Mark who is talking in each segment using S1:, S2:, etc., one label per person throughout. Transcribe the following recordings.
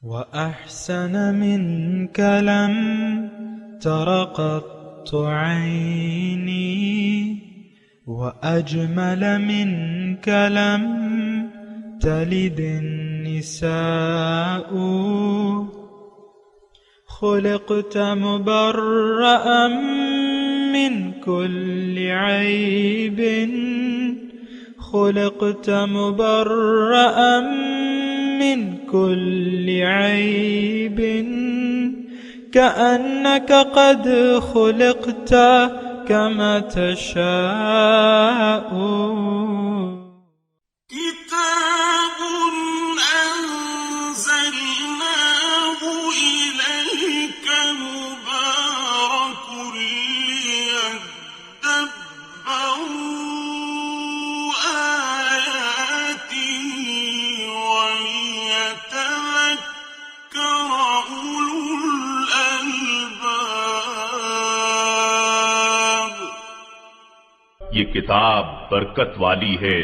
S1: وأحسن منك لم تر قط عيني وأجمل منك لم تلد النساء خلقت مبرأ من كل عيب خلقت مبرأ من كل عيب كأنك قد خلقت كما تشاء
S2: كتاب أنزلناه إليك مبارك ليدبروا آياته وليتذكر أولو الألباب.
S3: یہ کتاب برکت والی ہے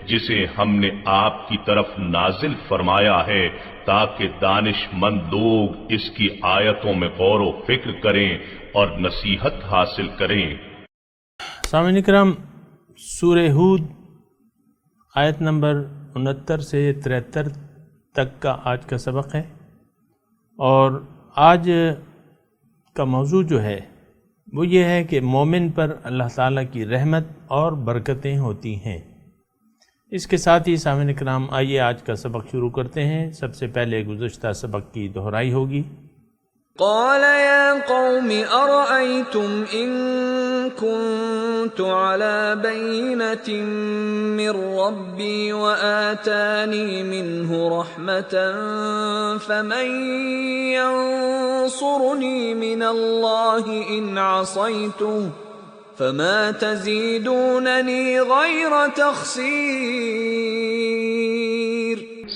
S3: جسے ہم نے آپ کی طرف نازل فرمایا ہے تاکہ دانش مند لوگ اس کی آیتوں میں غور و فکر کریں اور نصیحت حاصل کریں.
S4: سامعین کرام، سورہ ہود آیت نمبر 69 سے 73 تک کا آج کا سبق ہے، اور آج کا موضوع جو ہے وہ یہ ہے کہ مومن پر اللہ تعالیٰ کی رحمت اور برکتیں ہوتی ہیں. اس کے ساتھ ہی سامعین کرام آئیے آج کا سبق شروع کرتے ہیں. سب سے پہلے گزشتہ سبق کی دہرائی ہوگی.
S5: قال يا قوم أرأيتم إن كنت على بينة من ربي وآتاني منه رحمة فمن ينصرني من الله إن عصيته فما تزيدونني غير تخسير.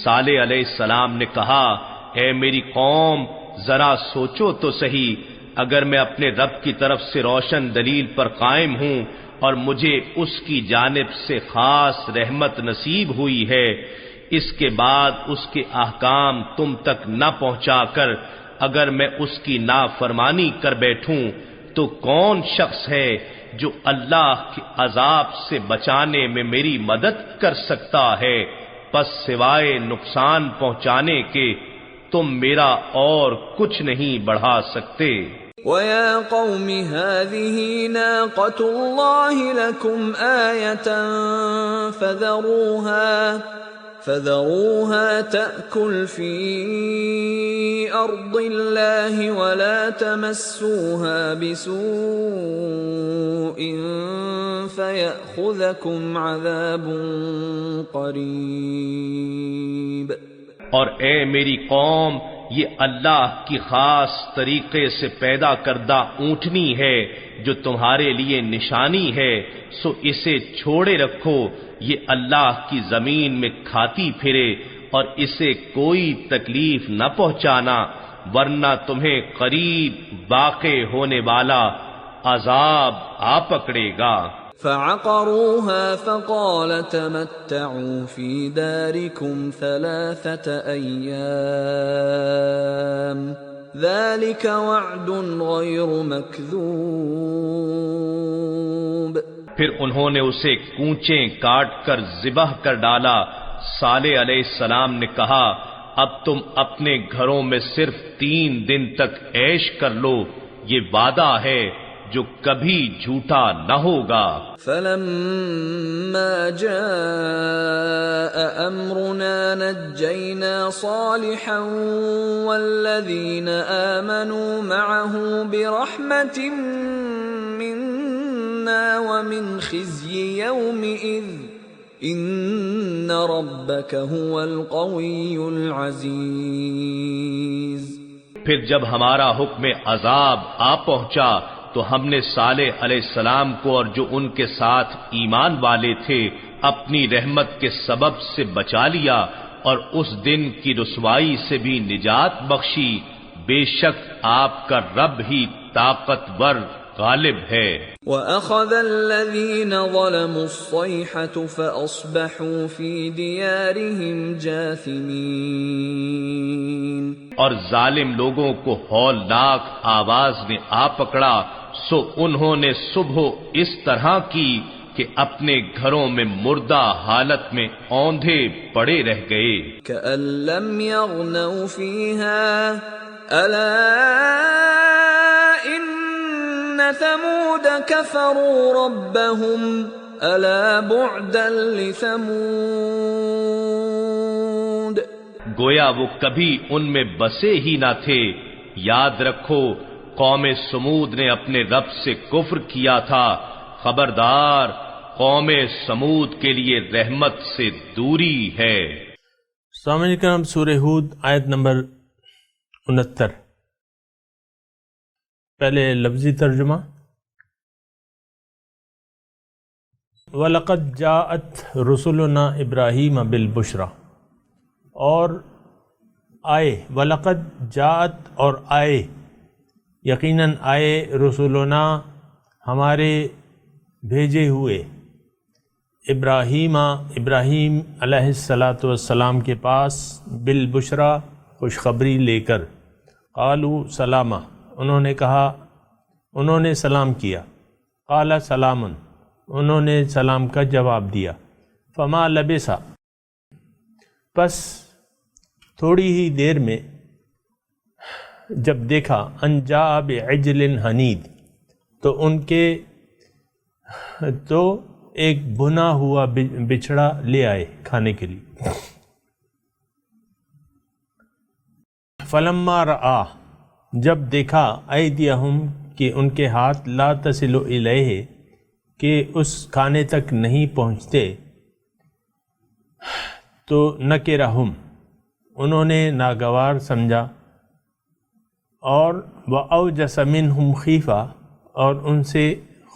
S6: صالح علیہ السلام نے کہا، اے میری قوم، ذرا سوچو تو صحیح، اگر میں اپنے رب کی طرف سے روشن دلیل پر قائم ہوں اور مجھے اس کی جانب سے خاص رحمت نصیب ہوئی ہے، اس کے بعد اس کے احکام تم تک نہ پہنچا کر اگر میں اس کی نافرمانی کر بیٹھوں تو کون شخص ہے جو اللہ کے عذاب سے بچانے میں میری مدد کر سکتا ہے؟ پس سوائے نقصان پہنچانے کے تم میرا اور کچھ نہیں بڑھا سکتے.
S5: وَيَا قَوْمِ هَذِهِ نَاقَةُ اللَّهِ لَكُمْ آيَةً فَذَرُوهَا تَأْكُلْ فِي أَرْضِ اللَّهِ وَلَا تَمَسُّوهَا بِسُوءٍ فَيَأْخُذَكُمْ عَذَابٌ قَرِيبٌ.
S6: اور اے میری قوم، یہ اللہ کی خاص طریقے سے پیدا کردہ اونٹنی ہے جو تمہارے لیے نشانی ہے، سو اسے چھوڑے رکھو، یہ اللہ کی زمین میں کھاتی پھرے اور اسے کوئی تکلیف نہ پہنچانا، ورنہ تمہیں قریب واقع ہونے والا عذاب آ پکڑے گا.
S5: فعقروها فقال تمتعوا في داركم 3 أيام ذلك وعد غير مكذوب.
S6: پھر انہوں نے اسے کونچیں کاٹ کر ذبح کر ڈالا. صالح علیہ السلام نے کہا، اب تم اپنے گھروں میں صرف 3 دن تک عیش کر لو، یہ وعدہ ہے جو کبھی جھوٹا نہ ہوگا.
S5: فلما جاء امرنا نجينا صالحا والذين آمنوا معه برحمة منا ومن خزي يومئذ ان ربك هو القوي العزيز.
S6: پھر جب ہمارا حکم عذاب آ پہنچا تو ہم نے صالح علیہ السلام کو اور جو ان کے ساتھ ایمان والے تھے اپنی رحمت کے سبب سے بچا لیا اور اس دن کی رسوائی سے بھی نجات بخشی. بے شک آپ کا رب ہی طاقتور غالب ہے.
S5: وَأَخَذَ الَّذِينَ ظَلَمُوا الصَّيْحَةُ فَأَصْبَحُوا فِي دِيَارِهِمْ جَاثِمِينَ.
S6: اور ظالم لوگوں کو ہولناک آواز نے آ پکڑا، سو انہوں نے صبح اس طرح کی کہ اپنے گھروں میں مردہ حالت میں اوندھے پڑے رہ گئے۔
S5: كأن لم يغنوا فيها ألا إن ثمود كفروا ربهم ألا بعدا لثمود۔
S6: گویا وہ کبھی ان میں بسے ہی نہ تھے۔ یاد رکھو قوم سمود نے اپنے رب سے کفر کیا تھا، خبردار قوم سمود کے لیے رحمت سے دوری ہے۔
S4: سامعین کرام، سورہ ہود آیت نمبر 69۔ پہلے لفظی ترجمہ۔ وَلَقَدْ جَاءَتْ رُسُلُنَا إِبْرَاهِيمَ بِالْبُشْرَى، اور آئے، وَلَقَدْ جَاءَتْ اور آئے، یقیناً آئے، رسولنا ہمارے بھیجے ہوئے، ابراہیم علیہ السلام کے پاس، بالبشرا خوشخبری لے کر، قالوا سلامہ انہوں نے کہا، انہوں نے سلام کیا، قال سلام انہوں نے سلام کا جواب دیا، فما لبث پس تھوڑی ہی دیر میں جب دیکھا، ان جاء بعجل حنید تو ان کے تو ایک بھنا ہوا بچڑا لے آئے کھانے کے لیے۔ فلما رآ جب دیکھا، ایدیہم کہ ان کے ہاتھ، لا تصل الیہ کہ اس کھانے تک نہیں پہنچتے، تو نکرہم انہوں نے ناگوار سمجھا، اور وَأَوْجَسَ مِنْهُمْ خِیفَةً اور ان سے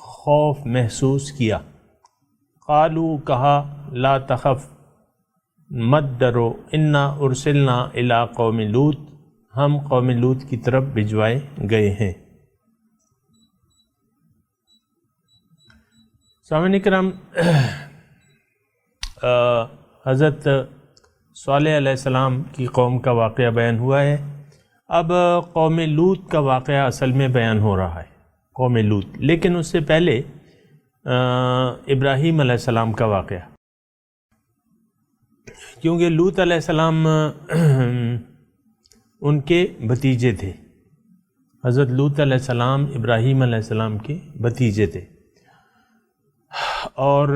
S4: خوف محسوس کیا۔ قالوا کہا، لا تخف مت ڈرو، انا ارسلنا الی قوم لوط ہم قوم لوط کی طرف بھجوائے گئے ہیں۔ سامعین کرام، حضرت صالح علیہ السلام کی قوم کا واقعہ بیان ہوا ہے۔ اب قوم لوط کا واقعہ اصل میں بیان ہو رہا ہے، قوم لوط، لیکن اس سے پہلے ابراہیم علیہ السلام کا واقعہ، کیونکہ لوط علیہ السلام ان کے بھتیجے تھے۔ حضرت لوط علیہ السلام ابراہیم علیہ السلام کے بھتیجے تھے، اور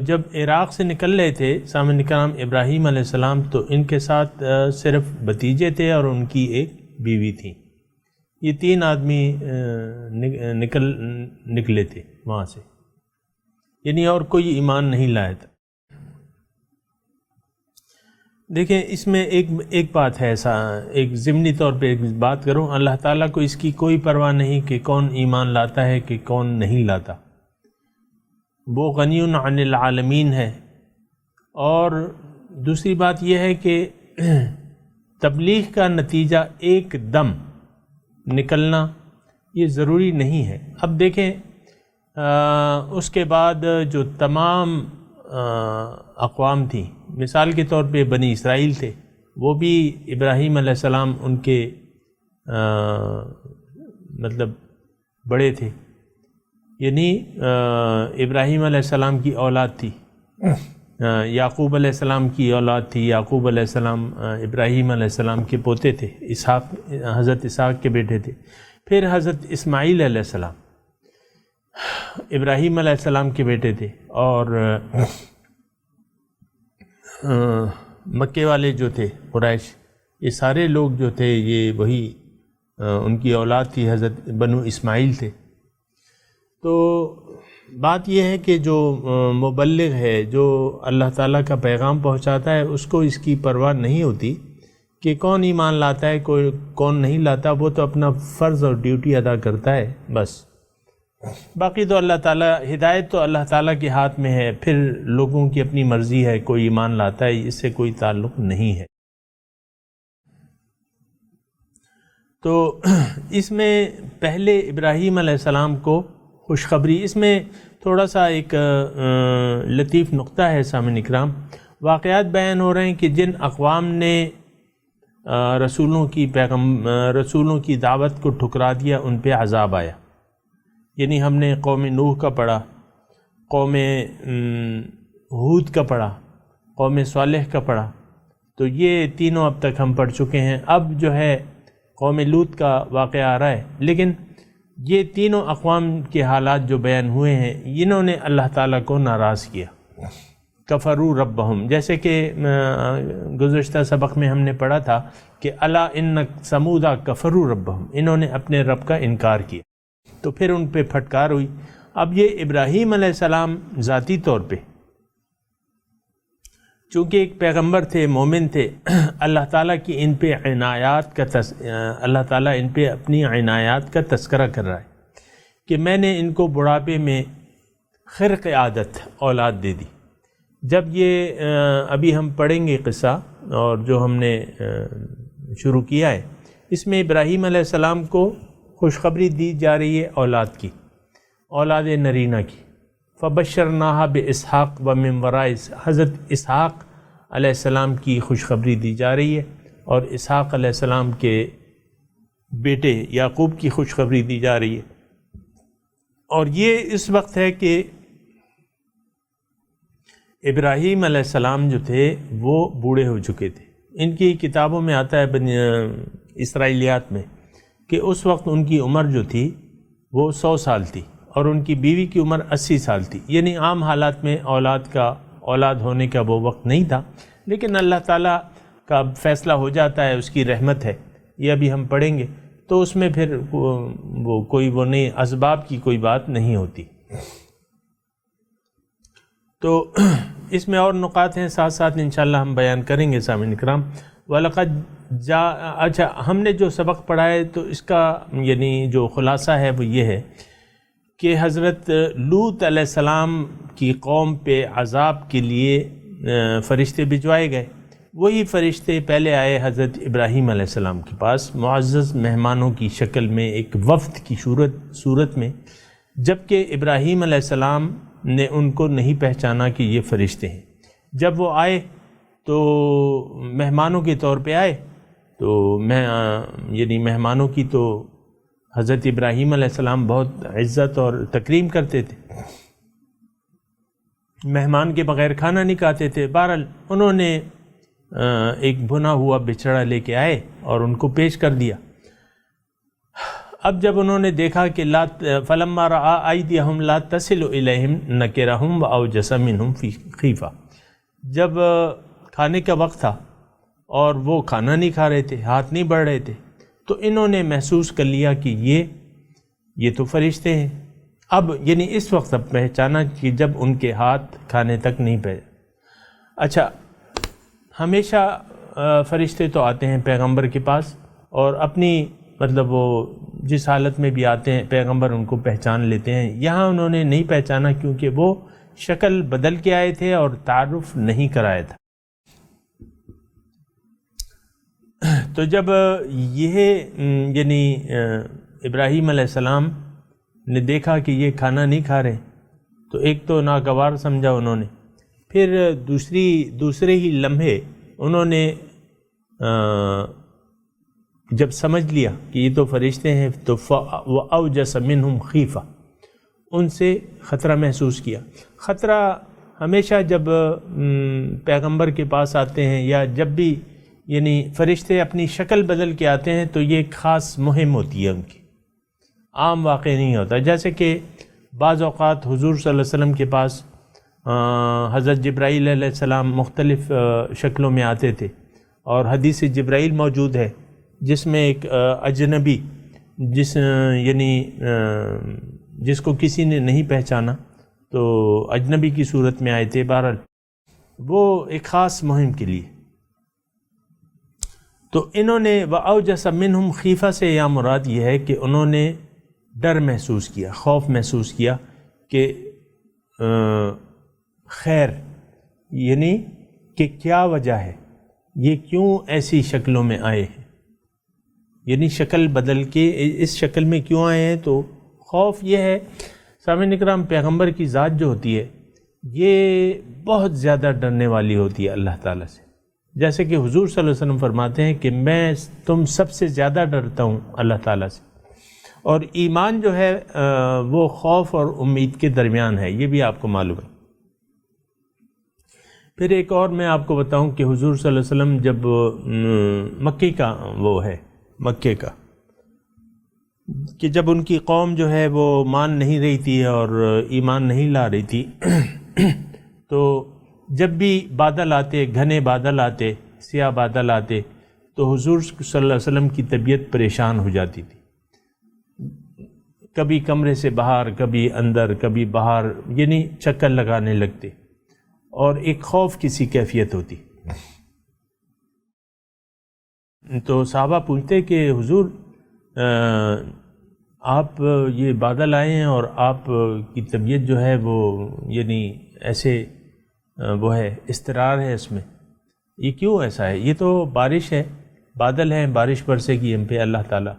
S4: جب عراق سے نکل رہے تھے سامعین کرام، ابراہیم علیہ السلام تو ان کے ساتھ صرف بھتیجے تھے اور ان کی ایک بیوی تھی۔ یہ 3 آدمی نکلے تھے وہاں سے، یعنی اور کوئی ایمان نہیں لایا تھا۔ دیکھیں، اس میں ایک بات ہے، ایک ضمنی طور پہ ایک بات کروں، اللہ تعالیٰ کو اس کی کوئی پرواہ نہیں کہ کون ایمان لاتا ہے کہ کون نہیں لاتا، وہ غنی عن العالمین ہے۔ اور دوسری بات یہ ہے کہ تبلیغ کا نتیجہ ایک دم نکلنا یہ ضروری نہیں ہے۔ اب دیکھیں، اس کے بعد جو تمام اقوام تھیں، مثال کے طور پہ بنی اسرائیل تھے، وہ بھی ابراہیم علیہ السلام ان کے مطلب بڑے تھے، یعنی ابراہیم علیہ السلام کی اولاد تھی، یعقوب علیہ السلام کی اولاد تھی، یعقوب علیہ السلام ابراہیم علیہ السلام کے پوتے تھے، حضرت اسحاق کے بیٹے تھے۔ پھر حضرت اسماعیل علیہ السلام ابراہیم علیہ السلام کے بیٹے تھے، اور مکے والے جو تھے قریش، یہ سارے لوگ جو تھے یہ وہی ان کی اولاد تھی، حضرت بنو اسماعیل تھے۔ تو بات یہ ہے کہ جو مبلغ ہے، جو اللہ تعالیٰ کا پیغام پہنچاتا ہے، اس کو اس کی پرواہ نہیں ہوتی کہ کون ایمان لاتا ہے کون نہیں لاتا، وہ تو اپنا فرض اور ڈیوٹی ادا کرتا ہے بس۔ باقی تو اللہ تعالیٰ، ہدایت تو اللہ تعالیٰ کے ہاتھ میں ہے، پھر لوگوں کی اپنی مرضی ہے، کوئی ایمان لاتا ہے، اس سے کوئی تعلق نہیں ہے۔ تو اس میں پہلے ابراہیم علیہ السلام کو خوشخبری، اس میں تھوڑا سا ایک لطیف نقطہ ہے سامعین اکرام، واقعات بیان ہو رہے ہیں کہ جن اقوام نے رسولوں کی دعوت کو ٹھکرا دیا، ان پہ عذاب آیا. یعنی ہم نے قوم نوح کا پڑھا، قوم ہود کا پڑھا، قوم صالح کا پڑھا، تو یہ تینوں اب تک ہم پڑھ چکے ہیں. اب جو ہے قوم لوط کا واقعہ آ رہا ہے، لیکن یہ تینوں اقوام کے حالات جو بیان ہوئے ہیں، انہوں نے اللہ تعالیٰ کو ناراض کیا. کفروا ربہم، جیسے کہ گزشتہ سبق میں ہم نے پڑھا تھا کہ الا ان ثمودا کفروا ربہم، انہوں نے اپنے رب کا انکار کیا، تو پھر ان پہ پھٹکار ہوئی. اب یہ ابراہیم علیہ السلام ذاتی طور پہ چونکہ ایک پیغمبر تھے، مومن تھے، اللہ تعالیٰ کی ان پہ عنایات کا اللہ تعالیٰ ان پہ اپنی عنایات کا تذکرہ کر رہا ہے کہ میں نے ان کو بڑھاپے میں خرق عادت اولاد دے دی. جب یہ ابھی ہم پڑھیں گے قصہ، اور جو ہم نے شروع کیا ہے، اس میں ابراہیم علیہ السلام کو خوشخبری دی جا رہی ہے اولاد کی، اولاد نرینہ کی. فبشرناہا باسحاق ومن وراء حضرت اسحاق علیہ السلام کی خوشخبری دی جا رہی ہے، اور اسحاق علیہ السلام کے بیٹے یعقوب کی خوشخبری دی جا رہی ہے. اور یہ اس وقت ہے کہ ابراہیم علیہ السلام جو تھے وہ بوڑھے ہو چکے تھے. ان کی کتابوں میں آتا ہے اسرائیلیات میں کہ اس وقت ان کی عمر جو تھی وہ 100 سال تھی، اور ان کی بیوی کی عمر 80 سال تھی. یعنی عام حالات میں اولاد ہونے کا وہ وقت نہیں تھا، لیکن اللہ تعالیٰ کا فیصلہ ہو جاتا ہے، اس کی رحمت ہے. یہ ابھی ہم پڑھیں گے تو اس میں پھر وہ نہیں، اسباب کی کوئی بات نہیں ہوتی. تو اس میں اور نقاط ہیں، ساتھ ساتھ انشاءاللہ ہم بیان کریں گے. سامعین کرام، وَلَقَدْ اچھا ہم نے جو سبق پڑھا ہے تو اس کا یعنی جو خلاصہ ہے وہ یہ ہے کہ حضرت لوط علیہ السلام کی قوم پہ عذاب کے لیے فرشتے بھجوائے گئے. وہی فرشتے پہلے آئے حضرت ابراہیم علیہ السلام کے پاس معزز مہمانوں کی شکل میں، ایک وفد کی صورت میں، جبکہ ابراہیم علیہ السلام نے ان کو نہیں پہچانا کہ یہ فرشتے ہیں. جب وہ آئے تو مہمانوں کے طور پہ آئے، تو یعنی مہمانوں کی تو حضرت ابراہیم علیہ السلام بہت عزت اور تکریم کرتے تھے، مہمان کے بغیر کھانا نہیں کھاتے تھے. بہرحال انہوں نے ایک بھنا ہوا بچڑا لے کے آئے اور ان کو پیش کر دیا. اب جب انہوں نے دیکھا کہ فلما رأى أيديهم لا تصل إليهم نكرهم وأوجس منهم خيفة، جب کھانے کا وقت تھا اور وہ کھانا نہیں کھا رہے تھے، ہاتھ نہیں بڑھ رہے تھے، تو انہوں نے محسوس کر لیا کہ یہ تو فرشتے ہیں. اب یعنی اس وقت اب پہچانا کہ جب ان کے ہاتھ کھانے تک نہیں پہنچے. اچھا، ہمیشہ فرشتے تو آتے ہیں پیغمبر کے پاس، اور اپنی مطلب وہ جس حالت میں بھی آتے ہیں پیغمبر ان کو پہچان لیتے ہیں. یہاں انہوں نے نہیں پہچانا کیونکہ وہ شکل بدل کے آئے تھے اور تعارف نہیں کرایا تھا. تو جب یہ یعنی ابراہیم علیہ السلام نے دیکھا کہ یہ کھانا نہیں کھا رہے، تو ایک تو ناگوار سمجھا انہوں نے، پھر دوسرے ہی لمحے انہوں نے جب سمجھ لیا کہ یہ تو فرشتے ہیں، تو وَأَوْجَسَ مِنْهُمْ خِيفَةً، ان سے خطرہ محسوس کیا. خطرہ ہمیشہ جب پیغمبر کے پاس آتے ہیں یا جب بھی یعنی فرشتے اپنی شکل بدل کے آتے ہیں تو یہ ایک خاص مہم ہوتی ہے ان کی، عام واقع نہیں ہوتا. جیسے کہ بعض اوقات حضور صلی اللہ علیہ وسلم کے پاس حضرت جبرائیل علیہ السلام مختلف شکلوں میں آتے تھے، اور حدیث جبرائیل موجود ہے جس میں ایک اجنبی جس کو کسی نے نہیں پہچانا تو اجنبی کی صورت میں آئے تھے. بہرحال وہ ایک خاص مہم کے لیے. تو انہوں نے وَأَوْجَسَ مِنْهُمْ خیفہ سے یا مراد یہ ہے کہ انہوں نے ڈر محسوس کیا، خوف محسوس کیا کہ خیر، یعنی کہ کیا وجہ ہے، یہ کیوں ایسی شکلوں میں آئے ہیں، یعنی شکل بدل کے اس شکل میں کیوں آئے ہیں. تو خوف یہ ہے سامعین اکرام، پیغمبر کی ذات جو ہوتی ہے یہ بہت زیادہ ڈرنے والی ہوتی ہے اللہ تعالیٰ سے. جیسے کہ حضور صلی اللہ علیہ وسلم فرماتے ہیں کہ میں تم سب سے زیادہ ڈرتا ہوں اللہ تعالیٰ سے، اور ایمان جو ہے وہ خوف اور امید کے درمیان ہے، یہ بھی آپ کو معلوم ہے۔ پھر ایک اور میں آپ کو بتاؤں کہ حضور صلی اللہ علیہ وسلم جب مکے کا مکے کا کہ جب ان کی قوم جو ہے وہ مان نہیں رہی تھی اور ایمان نہیں لا رہی تھی تو جب بھی بادل آتے، گھنے بادل آتے، سیاہ بادل آتے، تو حضور صلی اللہ علیہ وسلم کی طبیعت پریشان ہو جاتی تھی، کبھی کمرے سے باہر، کبھی اندر، کبھی باہر، یعنی چکر لگانے لگتے اور ایک خوف کی سی کیفیت ہوتی۔ تو صحابہ پوچھتے کہ حضور آپ یہ بادل آئے ہیں اور آپ کی طبیعت جو ہے وہ یعنی ایسے وہ ہے، اضطرار ہے اس میں، یہ کیوں ایسا ہے؟ یہ تو بارش ہے، بادل ہیں، بارش برسے گی ہم پہ اللہ تعالیٰ۔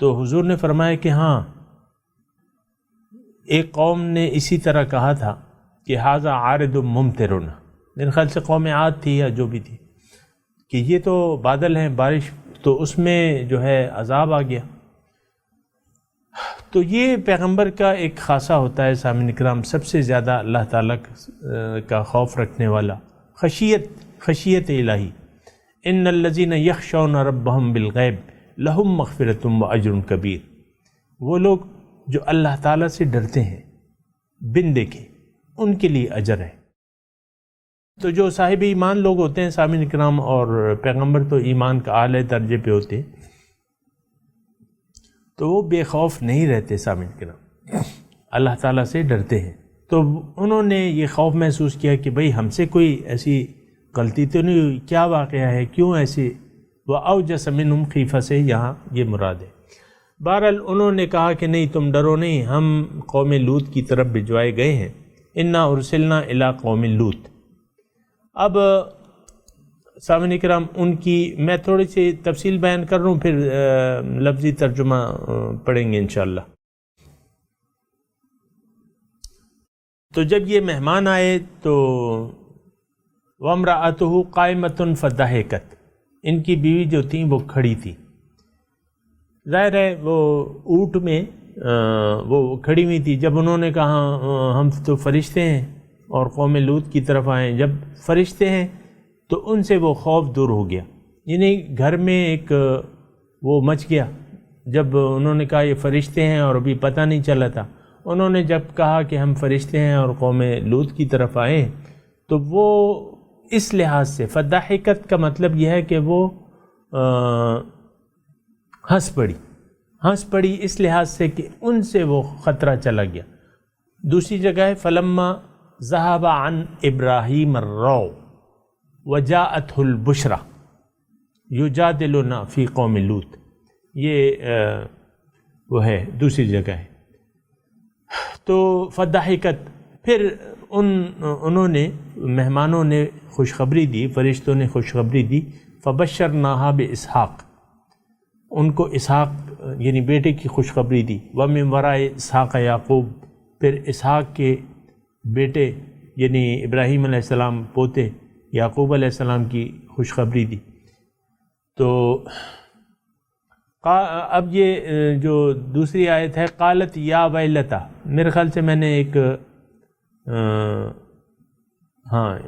S4: تو حضور نے فرمایا کہ ہاں، ایک قوم نے اسی طرح کہا تھا کہ ھذا عارض ممطرنا، میرے خیال سے قوم عاد تھی یا جو بھی تھی، کہ یہ تو بادل ہیں، بارش، تو اس میں جو ہے عذاب آ گیا۔ تو یہ پیغمبر کا ایک خاصہ ہوتا ہے سامعین کرام، سب سے زیادہ اللہ تعالیٰ کا خوف رکھنے والا، خشیت الہی۔ ان الذین یخشون ربهم بالغیب لہم مغفرۃ واجر کبیر، وہ لوگ جو اللہ تعالیٰ سے ڈرتے ہیں بن دیکھے، ان کے لیے اجر ہے۔ تو جو صاحب ایمان لوگ ہوتے ہیں سامعین کرام، اور پیغمبر تو ایمان کا اعلی درجے پہ ہوتے ہیں، تو وہ بے خوف نہیں رہتے سامعین کرام، اللہ تعالیٰ سے ڈرتے ہیں۔ تو انہوں نے یہ خوف محسوس کیا کہ بھئی ہم سے کوئی ایسی غلطی تو نہیں ہوئی، کیا واقعہ ہے، کیوں ایسے؟ وَأَوْجَسَ مِنْهُمْ خِیفَةً سے یہاں یہ مراد ہے۔ بہرحال انہوں نے کہا کہ نہیں، تم ڈرو نہیں، ہم قوم لوط کی طرف بھجوائے گئے ہیں، اِنَّا أُرْسِلْنَا إِلَىٰ قَوْمِ لوط۔ اب سامعین کرام، ان کی میں تھوڑی سی تفصیل بیان کر رہا ہوں، پھر لفظی ترجمہ پڑھیں گے انشاءاللہ۔ تو جب یہ مہمان آئے تو وَامْرَأَتُهُ قَائِمَةٌ فَضَحِكَتْ، ان کی بیوی جو تھیں وہ کھڑی تھی، ظاہر ہے وہ اونٹ میں وہ کھڑی ہوئی تھی۔ جب انہوں نے کہا ہم تو فرشتے ہیں اور قوم لوط کی طرف آئے، جب فرشتے ہیں تو ان سے وہ خوف دور ہو گیا، یعنی گھر میں ایک وہ مچ گیا۔ جب انہوں نے کہا یہ فرشتے ہیں اور ابھی پتہ نہیں چلا تھا، انہوں نے جب کہا کہ ہم فرشتے ہیں اور قوم لوط کی طرف آئے، تو وہ اس لحاظ سے فضحکت کا مطلب یہ ہے کہ وہ ہنس پڑی اس لحاظ سے کہ ان سے وہ خطرہ چلا گیا۔ دوسری جگہ ہے فلما ذهب عن ابراہیم الرو وجاءته البشرا یجادلنا فی قوم لوط، یہ وہ ہے دوسری جگہ ہے۔ تو فضحکت، پھر انہوں نے مہمانوں نے خوشخبری دی، فرشتوں نے خوشخبری دی، فبشرناہا باسحاق، ان کو اسحاق یعنی بیٹے کی خوشخبری دی، ومن وراء اسحاق یعقوب، پھر اسحاق کے بیٹے یعنی ابراہیم علیہ السلام پوتے یعقوب علیہ السلام کی خوشخبری دی۔ تو اب یہ جو دوسری آیت ہے قالت یا ویلتا، میرے خیال سے میں نے ایک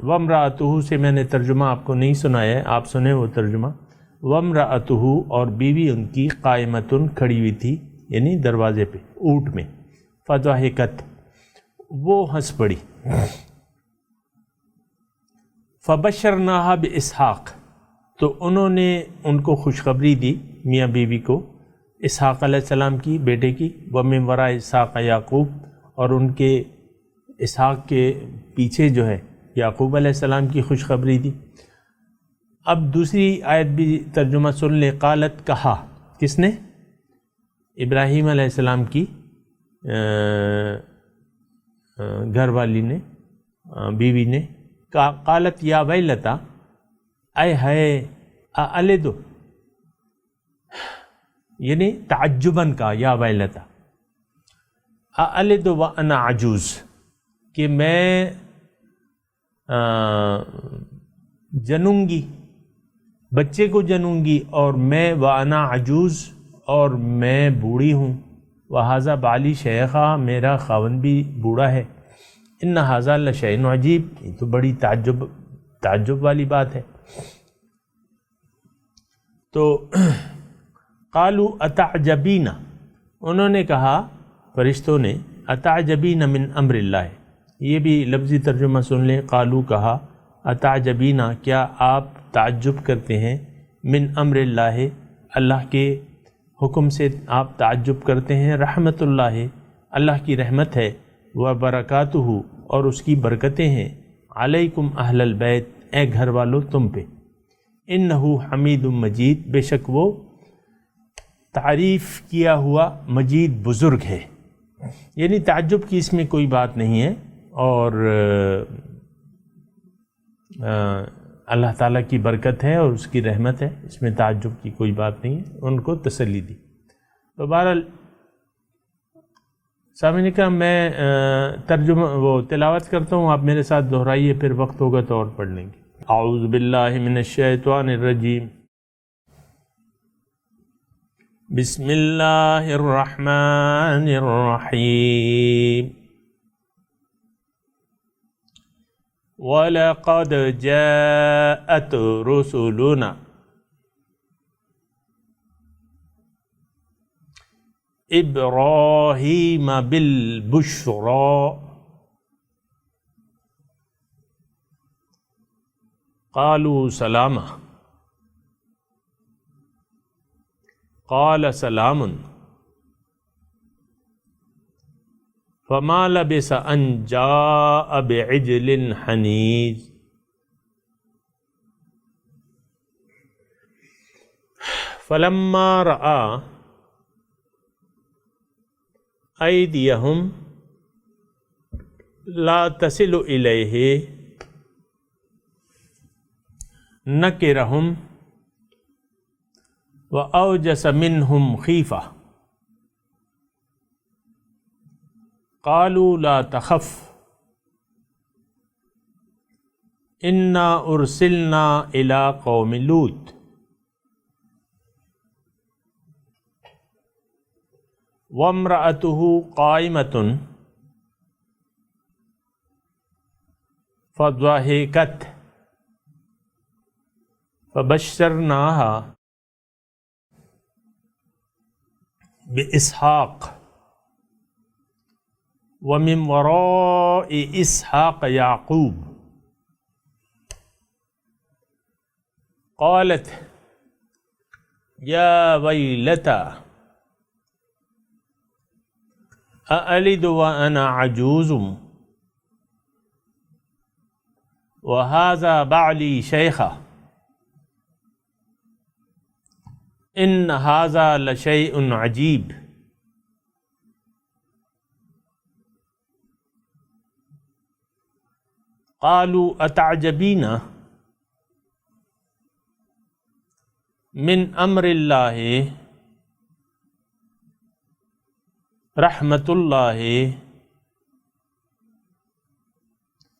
S4: وامرأتہ سے میں نے ترجمہ آپ کو نہیں سنایا ہے، آپ سنیں وہ ترجمہ۔ وامرأتہ، اور بیوی ان کی قائمتن، کھڑی ہوئی تھی یعنی دروازے پہ اونٹ میں، فضحکت، وہ ہنس پڑی۔ فبشرناہا باسحاق، تو انہوں نے ان کو خوشخبری دی، میاں بیوی کو، اسحاق علیہ السلام کی، بیٹے کی، ومن وراء اسحاق یعقوب، اور ان کے اسحاق کے پیچھے جو ہے یعقوب علیہ السلام کی خوشخبری دی۔ اب دوسری آیت بھی ترجمہ سن لے۔ قالت، کہا، کس نے؟ ابراہیم علیہ السلام کی گھر والی نے، بیوی نے، قالت یا ویلتا، اے ہے الدو، یعنی تعجباً کا یا ویلتا، الدو وانا عجوز، کہ میں جنوں گی، بچے کو جنوں گی، اور میں وانا عجوز، اور میں بوڑھی ہوں، وہذا بالی شیخا، میرا خاوند بھی بوڑھا ہے، ان ھذا لشیء عجیب، یہ تو بڑی تعجب والی بات ہے۔ تو قالوا اتعجبین، انہوں نے کہا فرشتوں نے، اتعجبین من امر اللہ، یہ بھی لفظی ترجمہ سن لیں، قالوا کہا، اتعجبین کیا آپ تعجب کرتے ہیں، من امر اللہ اللہ کے حکم سے آپ تعجب کرتے ہیں، رحمت اللہ اللہ کی رحمت ہے، وبرکاتہ اور اس کی برکتیں ہیں، علیکم اہل البیت اے گھر والو تم پہ، انہ حمید مجید بے شک وہ تعریف کیا ہوا مجید بزرگ ہے، یعنی تعجب کی اس میں کوئی بات نہیں ہے، اور اللہ تعالیٰ کی برکت ہے اور اس کی رحمت ہے، اس میں تعجب کی کوئی بات نہیں ہے، ان کو تسلی دی۔ تو بہرحال سامعین کا میں ترجمہ تلاوت کرتا ہوں، آپ میرے ساتھ دہرائیے، پھر وقت ہوگا تو اور پڑھ لیں گے۔ اعوذ باللہ من الشیطان الرجیم، بسم اللہ الرحمن الرحیم، وَلَقَدْ جَاءَتْ رُسُلُنَا إِبْرَاهِيمَ بِالْبُشْرَى قَالُوا سَلَامًا قَالَ سَلَامٌ فما لبث ان جاء بعجل حنیذ فلما رأى ایدیہم لا تصل الیہ نکرہم واوجس منہم خیفہ قالوا لا تخف انا ارسلنا الى قوم لوط وامرأته قائمة فضحكت فبشرناها بإسحاق ومن وراء إسحاق يعقوب قالت يا ويلتى أألد وأنا عجوز وهذا بعلي شيخا إن هذا لشيء عجيب قالوا اتعجبین من امر اللہ رحمت اللہ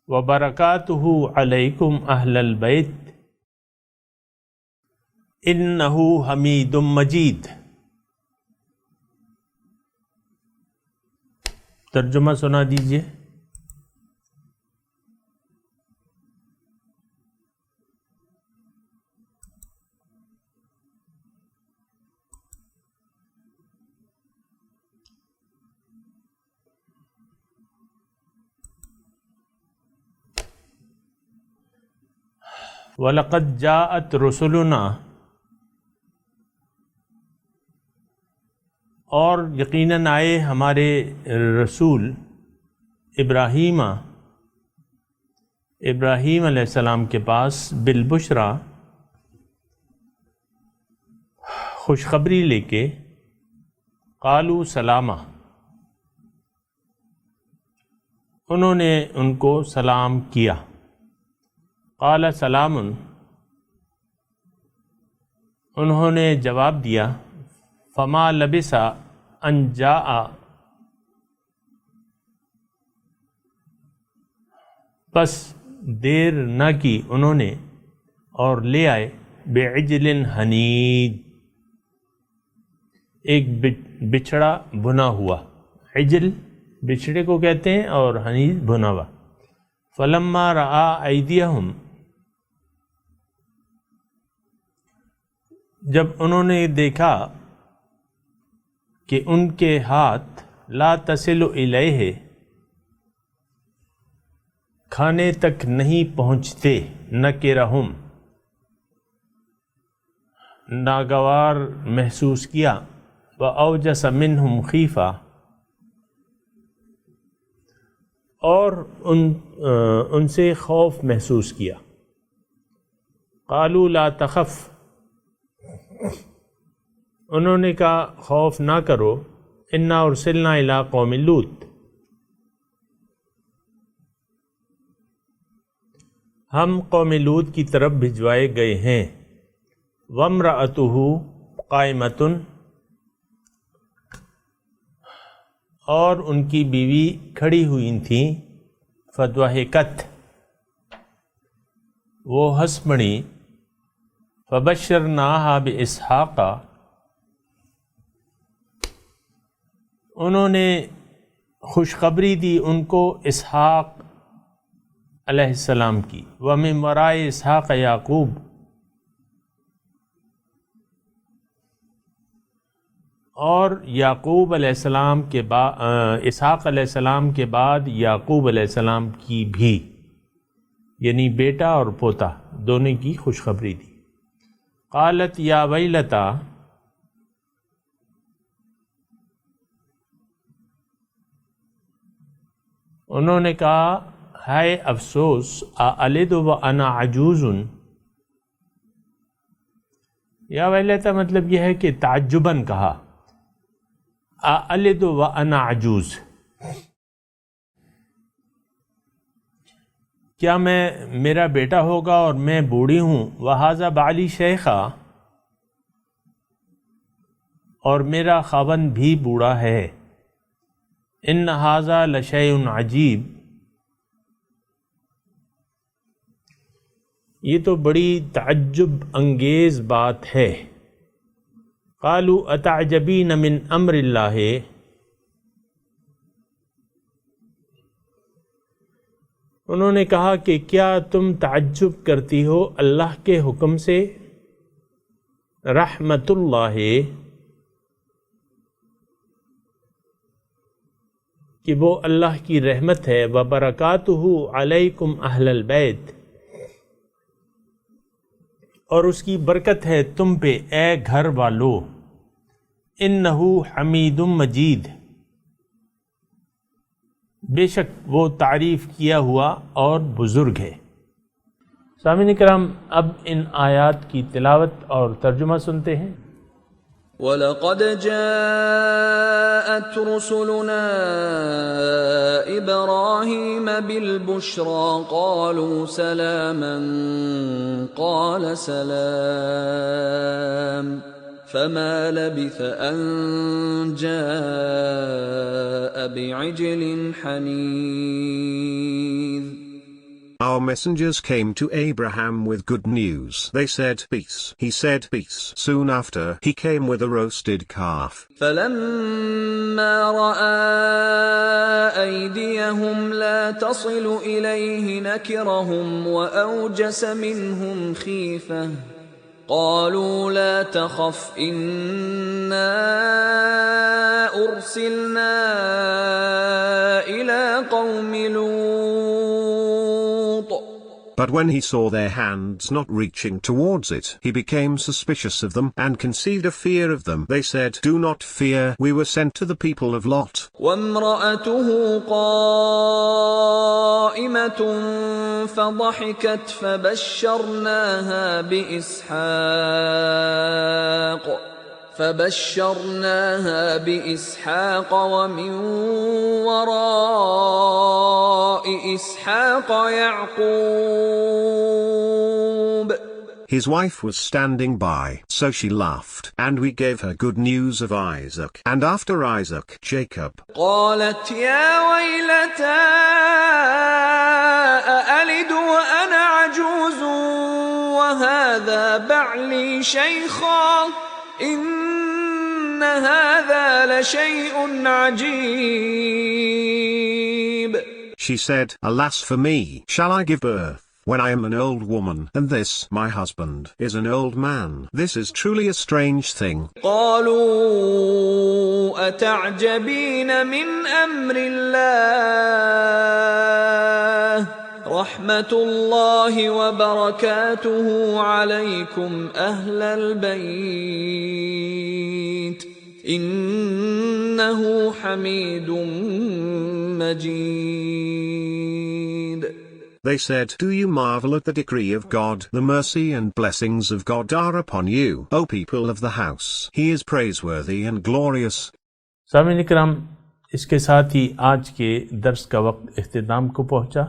S4: وبرکاتہ علیکم اہل البیت انہ حمید مجید۔ ترجمہ سنا دیجیے۔ وَلَقَدْ جَاءَتْ رُسُلُنَا، اور یقیناً آئے ہمارے رسول ابراہیم علیہ السلام کے پاس بالبشرا، خوشخبری لے کے، قالوا سلاما، انہوں نے ان کو سلام کیا، قال سلام، انہوں نے جواب دیا، فما لبث ان جاء، بس دیر نہ کی انہوں نے، اور لے آئے بعجل حنید، ایک بچڑا بھنا ہوا، عجل بچڑے کو کہتے ہیں اور حنید بھنا ہوا۔ فلما رآ ایدیہم، جب انہوں نے دیکھا کہ ان کے ہاتھ لا تصل الیہ، کھانے تک نہیں پہنچتے، نکرہم، ناگوار محسوس کیا، وأوجس منہم خیفہ، اور ان سے خوف محسوس کیا۔ قالوا لا تخف، انہوں نے کہا خوف نہ کرو، انا ارسلنا الی قوم لوط، ہم قوم لوط کی طرف بھجوائے گئے ہیں۔ وامرأتہ قائمۃ، اور ان کی بیوی کھڑی ہوئی تھیں، فضحکت، وہ ہنس پڑی، فبشرناہا باسحاق، انہوں نے خوشخبری دی ان کو اسحاق علیہ السلام کی، ومن وراء اسحاق یعقوب، اور یعقوب علیہ السلام کے بعد، اسحاق علیہ السلام کے بعد یعقوب علیہ السلام کی بھی، یعنی بیٹا اور پوتا دونوں کی خوشخبری دی۔ قالت یا ویلتا، انہوں نے کہا ہائے افسوس، اَأَلِدُ وَأَنَا عَجُوزٌ، یا ویلتا مطلب یہ ہے کہ تعجباً کہا، اَأَلِدُ وَأَنَا عَجُوز، کیا میرا بیٹا ہوگا اور میں بوڑھی ہوں، وَهَذَا بَعْلِي شَيْخًا، اور میرا خاوند بھی بوڑھا ہے، إِنَّ هَذَا لَشَيْءٌ عَجِیب، یہ تو بڑی تعجب انگیز بات ہے۔ قالوا اتعجبین من امر اللہ، انہوں نے کہا کہ کیا تم تعجب کرتی ہو اللہ کے حکم سے؟ رحمت اللہ، کہ وہ اللہ کی رحمت ہے، وبرکاتہ علیکم اہل البیت، اور اس کی برکت ہے تم پہ اے گھر والو، انہ حمید مجید، بے شک وہ تعریف کیا ہوا اور بزرگ ہے۔ سامعین کرام، اب ان آیات کی تلاوت اور ترجمہ سنتے ہیں۔
S5: وَلَقَدْ جَاءَتْ رُسُلُنَا إِبْرَاهِيمَ بِالْبُشْرَىٰ قَالُوا سَلَامًا قَالَ سَلَامٌ فَمَا لَبِثَ أَن جَاءَ بِعِجْلٍ حَنِيذٍ۔
S7: Our messengers came to Abraham with good news. They said, peace. He said, peace. Soon after, he came with a roasted calf.
S5: فَلَمَّا رَأَىٰ أَيْدِيَهُمْ لَا تَصِلُ إِلَيْهِ نَكِرَهُمْ وَأَوْجَسَ مِنْهُمْ خِيفَةً قَالُوا لَا تَخَفْ إِنَّا أُرْسِلْنَا إِلَىٰ قَوْمِ لُوطٍ۔
S7: But when he saw their hands not reaching towards it, he became suspicious of them and conceived a fear of them. They said, do not fear, we were sent to the people of Lot.
S5: وَامْرَأَتُهُ قَائِمَةٌ فَضَحِكَتْ فَبَشَّرْنَاهَا بِإِسْحَاقَ وَمِن وَرَاءِ إِسْحَاقَ يَعْقُوبَ۔
S7: His wife was standing by, so she laughed, and we gave her good news of Isaac, and after Isaac, Jacob.
S5: قالت يا ويلتى أألد وأنا عجوز هذا بعلي شيخا إن هذا لشيء عجيب.
S7: She said, Alas for me, shall I give birth, when I am an old woman, and this, my husband, is an old man? This is truly a strange thing.
S5: قالوا أتعجبين من أمر الله رحمة الله وبركاته عليكم أهل البيت إنه حميد مجيد.
S7: They said, Do you marvel at the decree of God? The mercy and blessings of God are upon you, O people of the house. He is praiseworthy and glorious.
S4: سامعین کرام، اس کے ساتھ ہی آج کے درس کا وقت اختتام کو پہنچا۔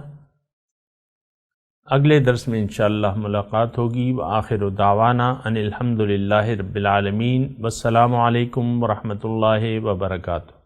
S4: اگلے درس میں انشاءاللہ ملاقات ہوگی۔ وآخر دعوانا ان الحمد للہ رب العالمین، والسلام علیکم ورحمۃ اللہ وبرکاتہ۔